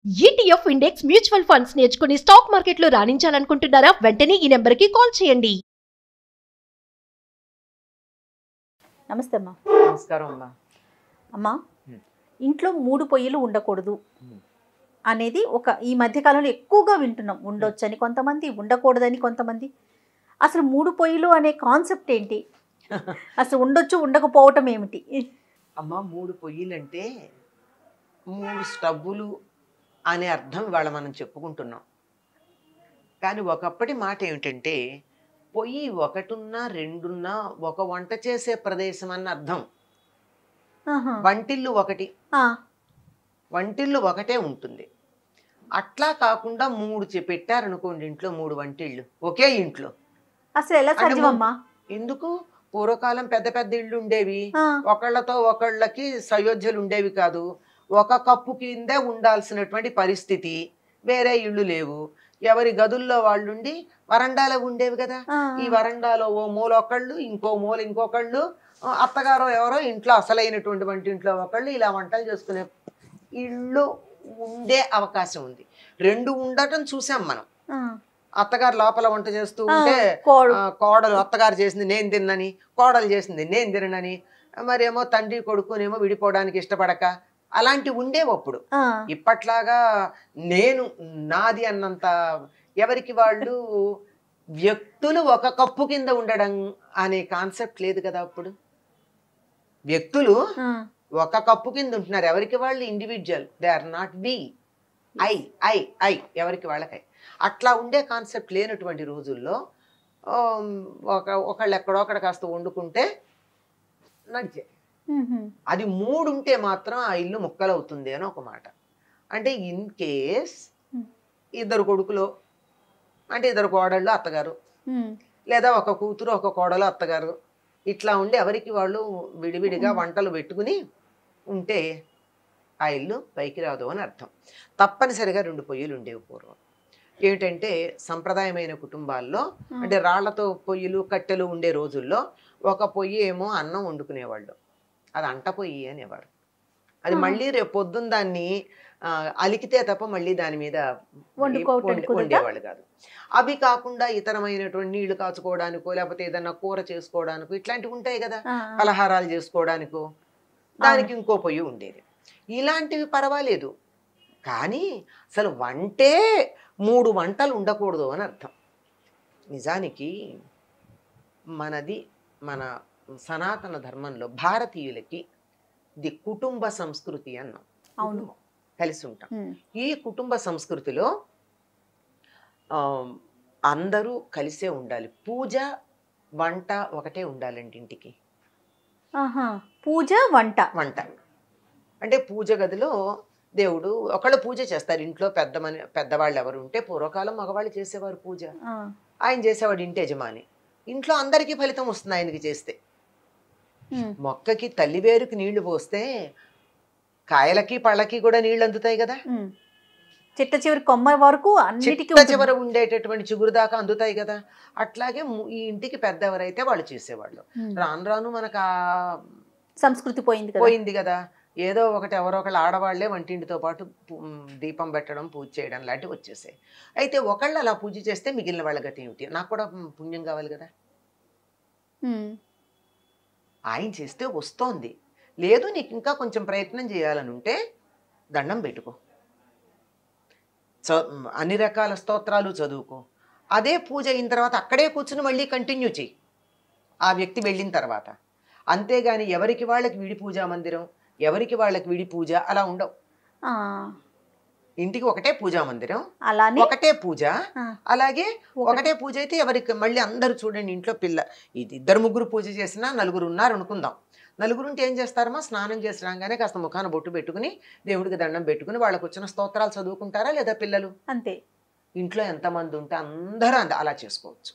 ETF index mutual funds నేర్చుకుని stock మార్కెట్లో రాణించాలనుకుంటున్నారా? వెంటనే ఈ నెంబర్కి కాల్ చేయండి. నమస్తే అమ్మా. నమస్కారం అమ్మా. అమ్మా, ఇంట్లో 3 పొయ్యిలు ఉండకూడదు అనేది ఈ మధ్యకాలంలో ఎక్కువగా వింటున్నాం. ఉండొచ్చని కొంతమంది, ఉండకూడదని కొంతమంది. అసలు 3 పొయ్యిలు అనే కాన్సెప్ట్ ఏంటి? అసలు ఉండొచ్చు, ఉండకపోవటం ఏమిటి? అమ్మ, 3 పొయ్యిలంటే 3 స్టవ్వులు అనే అర్థం ఇవాళ మనం చెప్పుకుంటున్నాం. కానీ ఒకప్పటి మాట ఏమిటంటే పొయ్యి ఒకటున్నా రెండున్నా ఒక వంట చేసే ప్రదేశం అన్న అర్థం. వంటిల్లు ఒకటి, వంటిల్లు ఒకటే ఉంటుంది. అట్లా కాకుండా 3 పెట్టారనుకోండి, ఇంట్లో 3 వంటిళ్ళు ఒకే ఇంట్లో. అసలు ఎలా సాధ్యమమ్మా? ఎందుకు? పూర్వకాలం పెద్ద పెద్ద ఇళ్ళు ఉండేవి, ఒకళ్ళతో ఒకళ్ళకి సయోధ్యలు ఉండేవి కాదు. ఒక కప్పు కిందే ఉండాల్సినటువంటి పరిస్థితి. వేరే ఇళ్ళు లేవు, ఎవరి గదుల్లో వాళ్ళుండి వరండాలో ఉండేవి కదా. ఈ వరండాలో ఓ మూల ఒకళ్ళు, ఇంకో మూల ఇంకొకళ్ళు, అత్తగారో ఎవరో ఇంట్లో అసలైనటువంటి వంటింట్లో ఒకళ్ళు ఇలా వంటలు చేసుకునే ఇళ్ళు ఉండే అవకాశం ఉంది. 2 ఉండటం చూసాం మనం. అత్తగారు లోపల వంట చేస్తూ ఉంటే కోడలు అత్తగారు చేసింది నేను తిన్నని, కోడలు చేసింది నేను తినని, మరేమో తండ్రి కొడుకునేమో విడిపోవడానికి ఇష్టపడక అలాంటివి ఉండేవి అప్పుడు. ఇప్పట్లాగా నేను నాది అన్నంత ఎవరికి వాళ్ళు వ్యక్తులు ఒక కప్పు కింద ఉండడం అనే కాన్సెప్ట్ లేదు కదా. అప్పుడు వ్యక్తులు ఒక కప్పు కింద ఉంటున్నారు, ఎవరికి వాళ్ళు individual. They are not we, I I I ఎవరికి వాళ్ళకై. అట్లా ఉండే కాన్సెప్ట్ లేనటువంటి రోజుల్లో ఒకళ్ళు ఎక్కడొక్కడ కాస్త వండుకుంటే నడిచే. అది 3 ఉంటే మాత్రం ఆ ఇల్లు ముక్కలవుతుంది అని ఒక మాట. అంటే ఇన్ కేస్ 2 కొడుకులు అంటే 2 కోడళ్ళు అత్తగారు, లేదా ఒక కూతురు ఒక కోడలు అత్తగారు, ఇట్లా ఉండి ఎవరికి వాళ్ళు విడివిడిగా వంటలు పెట్టుకుని ఉంటే ఆ ఇల్లు పైకి రాదు అని అర్థం. తప్పనిసరిగా 2 పొయ్యిలు ఉండేవి పూర్వం. ఏమిటంటే సంప్రదాయమైన కుటుంబాల్లో, అంటే రాళ్లతో పొయ్యిలు కట్టెలు ఉండే రోజుల్లో ఒక పొయ్యి ఏమో అన్నం వండుకునేవాళ్ళు, అది అంట పొయ్యి అనేవారు. అది మళ్ళీ రేపు పొద్దున్న దాన్ని అలికితే తప్ప మళ్ళీ దాని మీద వండేవాళ్ళు కాదు. అవి కాకుండా ఇతరమైనటువంటి నీళ్లు కాచుకోవడానికో, లేకపోతే ఏదన్నా కూర చేసుకోవడానికో ఇట్లాంటివి ఉంటాయి కదా, పలహారాలు చేసుకోవడానికో, దానికి ఇంకో పొయ్యి ఉండేది. ఇలాంటివి పర్వాలేదు. కానీ అసలు వంటే 3 వంటలు ఉండకూడదు అని అర్థం. నిజానికి మన సనాతన ధర్మంలో భారతీయులకి ఇది కుటుంబ సంస్కృతి అన్నాం. అవును, కలిసి ఉంటాం. ఈ కుటుంబ సంస్కృతిలో అందరూ కలిసే ఉండాలి. పూజ వంట ఒకటే ఉండాలండి ఇంటికి. పూజ వంట అంటే పూజ గదిలో దేవుడు ఒకళ్ళు పూజ చేస్తారు. ఇంట్లో పెద్దవాళ్ళు ఎవరు ఉంటే, పూర్వకాలం మగవాళ్ళు చేసేవారు పూజ, ఆయన చేసేవాడు ఇంటి యజమాని. ఇంట్లో అందరికీ ఫలితం వస్తుంది ఆయనకి చేస్తే. మొక్కకి తల్లివేరుకి నీళ్లు పోస్తే కాయలకి పళ్ళకి కూడా నీళ్లు అందుతాయి కదా. చిట్ట చివరి కొమ్మ వరకు చిట్ట చివర ఉండేటటువంటి చిగురు దాకా అందుతాయి కదా. అట్లాగే ఈ ఇంటికి పెద్ద ఎవరైతే వాళ్ళు చేసేవాళ్ళు. రాను రాను మనకు ఆ సంస్కృతి పోయింది కదా. ఏదో ఒకటి ఎవరో ఒకళ్ళు ఆడవాళ్లే వంటింటితో పాటు దీపం పెట్టడం, పూజ చేయడం లాంటివి వచ్చేసాయి. అయితే ఒకళ్ళు అలా పూజ చేస్తే మిగిలిన వాళ్ళ గతి ఏమిటి? నాకు కూడా పుణ్యం కావాలి కదా. ఆయన చేస్తే వస్తోంది, లేదు నీకు ఇంకా కొంచెం ప్రయత్నం చేయాలని ఉంటే దండం పెట్టుకో, అన్ని రకాల స్తోత్రాలు చదువుకో. అదే పూజ అయిన తర్వాత అక్కడే కూర్చుని మళ్ళీ కంటిన్యూ చెయ్యి ఆ వ్యక్తి వెళ్ళిన తర్వాత. అంతేగాని ఎవరికి వాళ్ళకి విడి పూజా మందిరం, ఎవరికి వాళ్ళకి విడి పూజ అలా ఉండవు. ఇంటికి ఒకటే పూజా మందిరం, ఒకటే పూజ. అలాగే ఒకటే పూజ అయితే ఎవరికి మళ్ళీ అందరూ చూడండి, ఇంట్లో ఇది 2-3 పూజ చేసినా 4 ఉన్నారు అనుకుందాం. 4 ఉంటే ఏం చేస్తారమ్మా? స్నానం చేసి రాగానే కాస్త ముఖాన బొట్టు పెట్టుకుని దేవుడికి దండం పెట్టుకుని వాళ్ళకు వచ్చిన స్తోత్రాలు చదువుకుంటారా లేదా పిల్లలు? అంతే. ఇంట్లో ఎంతమంది ఉంటే అందరూ అలా చేసుకోవచ్చు.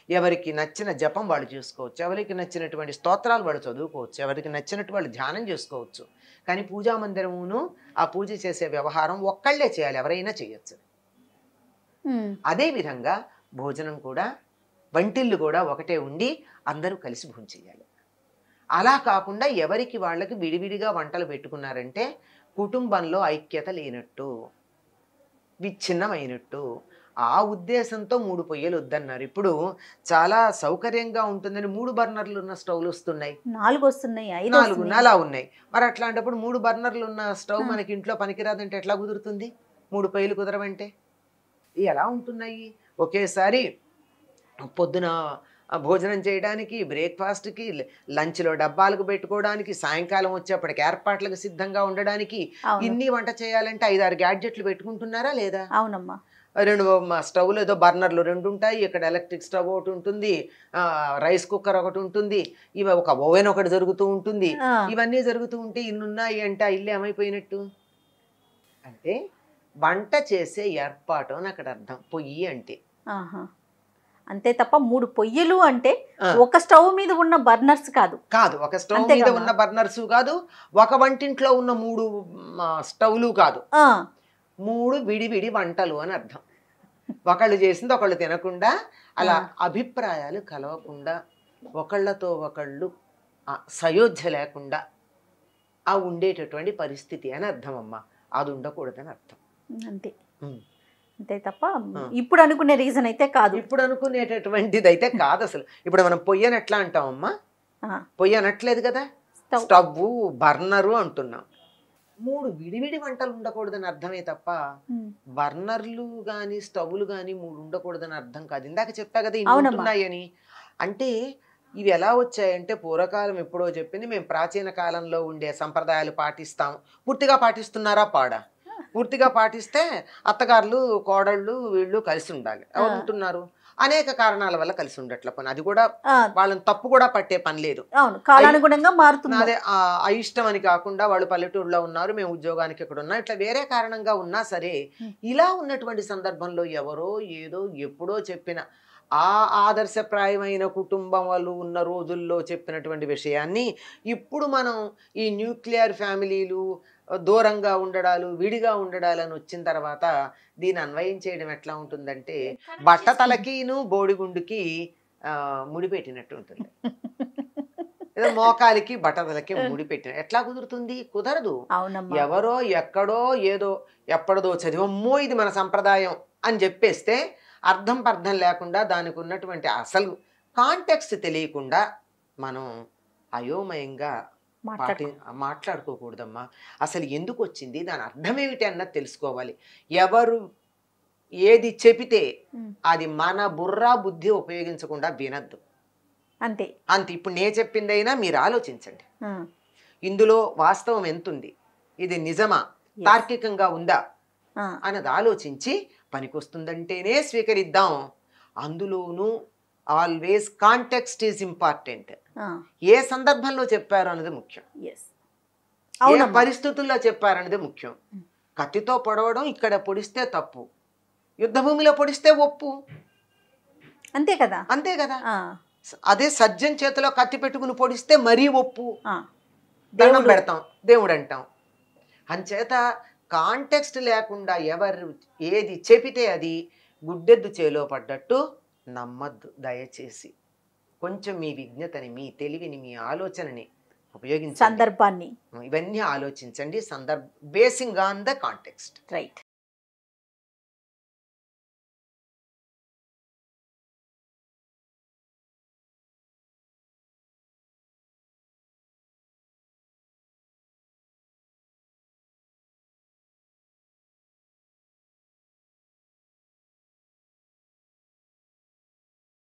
ఎవరికి నచ్చిన జపం వాళ్ళు చేసుకోవచ్చు, ఎవరికి నచ్చినటువంటి స్తోత్రాలు వాళ్ళు చదువుకోవచ్చు, ఎవరికి నచ్చినట్టు వాళ్ళు ధ్యానం చేసుకోవచ్చు. కానీ పూజా మందిరమును ఆ పూజ చేసే వ్యవహారం ఒక్కళ్ళే చేయాలి, ఎవరైనా చేయొచ్చు. అదేవిధంగా భోజనం కూడా, వంటిల్లు కూడా ఒకటే ఉండి అందరూ కలిసి భోజనం చేయాలి. అలా కాకుండా ఎవరికి వాళ్ళకి విడివిడిగా వంటలు పెట్టుకున్నారంటే కుటుంబంలో ఐక్యత లేనట్టు, విచ్ఛిన్నమైనట్టు. ఆ ఉద్దేశంతో 3 పొయ్యలు వద్దన్నారు. ఇప్పుడు చాలా సౌకర్యంగా ఉంటుందని 3 బర్నర్లు ఉన్న స్టవ్లు వస్తున్నాయి, 4 వస్తున్నాయి, 5 4 వస్తున్నాయి. అలా ఉన్నాయి. మరి అట్లాంటప్పుడు 3 బర్నర్లు ఉన్న స్టవ్ మనకి ఇంట్లో పనికిరాదంటే ఎట్లా కుదురుతుంది? 3 పొయ్యిలు కుదరవంటే ఎలా ఉంటున్నాయి? ఒకేసారి పొద్దున భోజనం చేయడానికి, బ్రేక్ఫాస్ట్కి, లంచ్లో డబ్బాలకు పెట్టుకోవడానికి, సాయంకాలం వచ్చేప్పటికి ఏర్పాట్లకు సిద్ధంగా ఉండడానికి అవును. ఇన్ని వంట చేయాలంటే 5-6 గ్యాడ్జెట్లు పెట్టుకుంటున్నారా లేదా? అవునమ్మా. 2 స్టవ్లు ఏదో బర్నర్లు 2 ఉంటాయి, ఇక్కడ ఎలక్ట్రిక్ స్టవ్ ఒకటి ఉంటుంది, రైస్ కుక్కర్ ఒకటి ఉంటుంది, ఇవి ఒక ఓవెన్ ఒకటి జరుగుతూ ఉంటుంది. ఆ. ఇవన్నీ జరుగుతూ ఉంటే ఇన్నున్నాయి అంటే ఆ ఇల్లు ఏమైపోయినట్టు? అంటే వంట చేసే ఏర్పాటు అని అక్కడ అర్థం పొయ్యి అంటే. ఆహా. అంతే తప్ప 3 పొయ్యిలు అంటే ఆ. ఒక స్టవ్ మీద ఉన్న బర్నర్స్ కాదు. కాదు, ఒక స్టవ్ అంతే మీద కదా. ఉన్న బర్నర్స్ కాదు, ఒక వంటింట్లో ఉన్న 3 స్టవ్లు కాదు, ఆ. 3 విడివిడి వంటలు అని అర్థం. ఒకళ్ళు చేసింది ఒకళ్ళు తినకుండా, అలా అభిప్రాయాలు కలవకుండా, ఒకళ్ళతో ఒకళ్ళు సయోధ్య లేకుండా ఆ ఉండేటటువంటి పరిస్థితి అని అర్థం అమ్మా. అది ఉండకూడదని అర్థం. అంతే. ఉమ్. అంతే తప్ప ఇప్పుడు అనుకునే రీజన్ అయితే కాదు. ఇప్పుడు అనుకునేటటువంటిది అయితే కాదు అసలు. ఇప్పుడు మనం పొయ్యని ఎట్లా అంటామమ్మా? పొయ్యి అనట్లేదు కదా, స్టవ్. స్టవ్, బర్నరు అంటున్నాం. 3 విడివిడి వంటలు ఉండకూడదని అర్థమే తప్ప బర్నర్లు కానీ స్టవ్లు కానీ 3 ఉండకూడదని అర్థం కాదు. ఇందాక చెప్పా కదా ఇవి అవునమ్మా. ఉంటున్నాయని. అంటే ఇవి ఎలా వచ్చాయంటే పూర్వకాలం ఎప్పుడో చెప్పింది, మేము ప్రాచీన కాలంలో ఉండే సంప్రదాయాలు పాటిస్తాం. పూర్తిగా పాటిస్తున్నారా? పాడా. పూర్తిగా పాటిస్తే అత్తగారులు, కోడళ్ళు వీళ్ళు కలిసి ఉండాలి. ఎవరు ఉంటున్నారు? అనేక కారణాల వల్ల కలిసి ఉండట్ల పని. అది కూడా వాళ్ళని తప్పు కూడా పట్టే పని లేదు. అవును, కాలానుగుణంగా మారుతుంది. అదే అయిష్టం అని కాకుండా వాళ్ళు పల్లెటూరులో ఉన్నారు, మేము ఉద్యోగానికి ఇక్కడ ఉన్నాం, ఇట్లా వేరే కారణంగా ఉన్నా సరే, ఇలా ఉన్నటువంటి సందర్భంలో ఎవరో ఏదో ఎప్పుడో చెప్పిన ఆ ఆదర్శప్రాయమైన కుటుంబం వాళ్ళు ఉన్న రోజుల్లో చెప్పినటువంటి విషయాన్ని ఇప్పుడు మనం ఈ న్యూక్లియర్ ఫ్యామిలీలు, దూరంగా ఉండడాలు, విడిగా ఉండడాలని వచ్చిన తర్వాత దీన్ని అన్వయం చేయడం ఎట్లా ఉంటుందంటే బట్టతలకిను బోడిగుండుకి ముడిపెట్టినట్టు ఉంటుంది. ఏదో మోకాలికి బట్టతలకి ముడిపెట్టిన ఎట్లా కుదురుతుంది? కుదరదు. ఎవరో ఎక్కడో ఏదో ఎప్పటిదో చదివమ్మో ఇది మన సంప్రదాయం అని చెప్పేస్తే అర్థం పర్థం లేకుండా దానికి ఉన్నటువంటి అసలు కాంటెక్స్ట్ తెలియకుండా మనం అయోమయంగా మాట్లాడుకోకూడదమ్మా. అసలు ఎందుకు వచ్చింది, దాని అర్థం ఏమిటి అన్నది తెలుసుకోవాలి. ఎవరు ఏది చెబితే అది మన బుర్రా బుద్ధి ఉపయోగించకుండా వినద్దు. అంతే అంతే. ఇప్పుడు నేను చెప్పిందైనా మీరు ఆలోచించండి, ఇందులో వాస్తవం ఎంతుంది, ఇది నిజమా, తార్కికంగా ఉందా అన్నది ఆలోచించి పనికొస్తుందంటేనే స్వీకరిద్దాం. అందులోనూ ఆల్వేస్ కాంటెక్స్ట్ ఈజ్ ఇంపార్టెంట్. ఏ సందర్భంలో చెప్పారు అన్నది ముఖ్యం, ఏ పరిస్థితుల్లో చెప్పారన్నది ముఖ్యం. కత్తితో పొడవడం ఇక్కడ పొడిస్తే తప్పు, యుద్ధభూమిలో పొడిస్తే ఒప్పు. అంతే కదా, అంతే కదా. అదే సజ్జన్ చేతిలో కత్తి పెట్టుకుని పొడిస్తే మరీ ఒప్పు, దండం పెడతాం, దేవుడు అంటాం. అంచేత కాంటెక్స్ట్ లేకుండా ఎవరు ఏది చెబితే అది గుడ్డెద్దు చేలో పడ్డట్టు నమ్మద్దు. దయచేసి కొంచెం మీ విజ్ఞతని, మీ తెలివిని, మీ ఆలోచనని ఉపయోగించండి, సందర్భాన్ని ఇవన్నీ ఆలోచించండి. Basing on the context. Right.